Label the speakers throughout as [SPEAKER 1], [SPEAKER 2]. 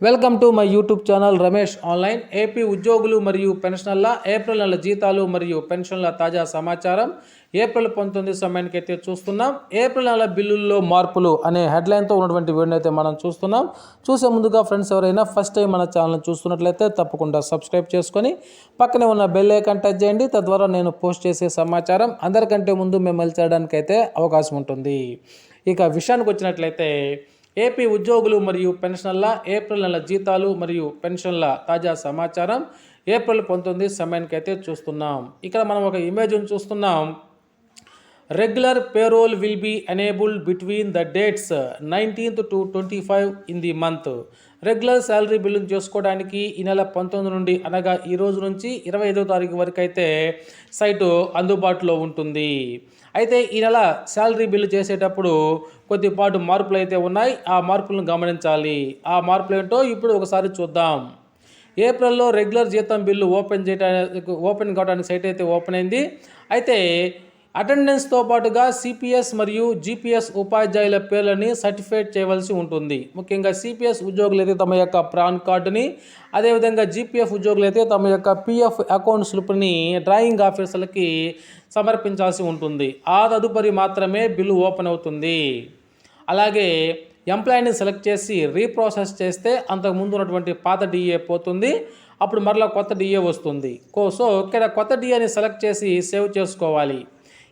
[SPEAKER 1] Welcome to my YouTube channel Ramesh online. AP ఉద్యోగులు మరియు పెన్షనర్ల April నెల జీతాలు మరియు పెన్షన్ల తాజా సమాచారం. ఏప్రిల్ 19 సమయానికి అయితే చూస్తున్నాం. ఏప్రిల్ నెల బిల్లుల్లో మార్పులు అనే హెడ్లైన్తో ఉన్నటువంటి వీడియో అయితే మనం చూస్తున్నాం. చూసే ముందుగా ఫ్రెండ్స్ ఎవరైనా ఫస్ట్ టైం మన ఛానల్ చూస్తున్నట్లయితే తప్పకుండా సబ్స్క్రైబ్ చేసుకొని పక్కనే ఉన్న బెల్ ఐకాన్ టచ్ చేయండి. తద్వారా నేను పోస్ట్ చేసే సమాచారం అందరికంటే ముందు మిమ్మల్ని చేయడానికి అయితే అవకాశం ఉంటుంది. ఇక విషయానికి వచ్చినట్లయితే ఏపీ ఉద్యోగులు మరియు పెన్షనర్ల ఏప్రిల్ నెల జీతాలు మరియు పెన్షన్ల తాజా సమాచారం. ఏప్రిల్ 19 సమయానికి అయితే చూస్తున్నాం. ఇక్కడ మనం ఒక ఇమేజ్ని చూస్తున్నాం. Regular payroll will be enabled between the dates 19th to 25 in the month. Regular salary billing చేసుకోవడానికి ఈ నెల 19 నుండి అనగా ఈ రోజు నుంచి 25వ తారీఖు వరకు అయితే సైటు అందుబాటులో ఉంటుంది. అయితే ఈ నెల శాలరీ బిల్లు చేసేటప్పుడు కొద్దిపాటు మార్పులు అయితే ఉన్నాయి. ఆ మార్పులను గమనించాలి. ఆ మార్పులు ఏంటో ఇప్పుడు ఒకసారి చూద్దాం. ఏప్రిల్లో రెగ్యులర్ జీతం బిల్లు ఓపెన్ కావడానికి సైట్ అయితే ఓపెన్ అయింది. అయితే అటెండెన్స్తో పాటుగా సిపిఎస్ మరియు జిపిఎస్ ఉపాధ్యాయుల పేర్లని సర్టిఫైడ్ చేయవలసి ఉంటుంది. ముఖ్యంగా సిపిఎస్ ఉద్యోగులు అయితే తమ యొక్క పాన్ కార్డుని, అదేవిధంగా జిపిఎఫ్ ఉద్యోగులు అయితే తమ యొక్క పిఎఫ్ అకౌంట్ స్లిప్ని డ్రాయింగ్ ఆఫీసర్లకి సమర్పించాల్సి ఉంటుంది. ఆ తదుపరి మాత్రమే బిల్లు ఓపెన్ అవుతుంది. అలాగే ఎంప్లాయీని సెలెక్ట్ చేసి రీప్రాసెస్ చేస్తే అంతకుముందు ఉన్నటువంటి పాత డిఏ పోతుంది. అప్పుడు మరలా కొత్త డిఏ వస్తుంది. సో ఇక్కడ కొత్త డిఏని సెలెక్ట్ చేసి సేవ్ చేసుకోవాలి.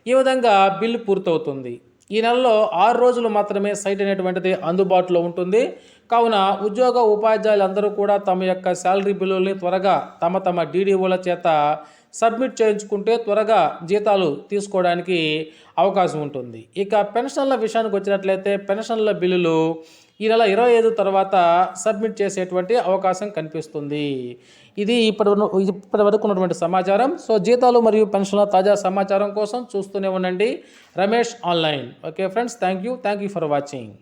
[SPEAKER 1] ఈ విధంగా బిల్లు పూర్తవుతుంది. ఈ నెలలో 6 రోజులు మాత్రమే సైట్ అనేటువంటిది అందుబాటులో ఉంటుంది. కావున ఉద్యోగ ఉపాధ్యాయులందరూ కూడా తమ యొక్క శాలరీ బిల్లుల్ని త్వరగా తమ డీడీఓల చేత సబ్మిట్ చేయించుకుంటే త్వరగా జీతాలు తీసుకోవడానికి అవకాశం ఉంటుంది. ఇక పెన్షన్ల విషయానికి వచ్చినట్లయితే పెన్షన్ల బిల్లులు ఈ నెల 25 తర్వాత సబ్మిట్ చేసేటువంటి అవకాశం కనిపిస్తుంది. ఇది ఇప్పటి వరకు ఉన్నటువంటి సమాచారం. సో జీతాలు మరియు పెన్షన్ల తాజా సమాచారం కోసం చూస్తూనే ఉండండి Ramesh online. Okay friends, thank you for watching.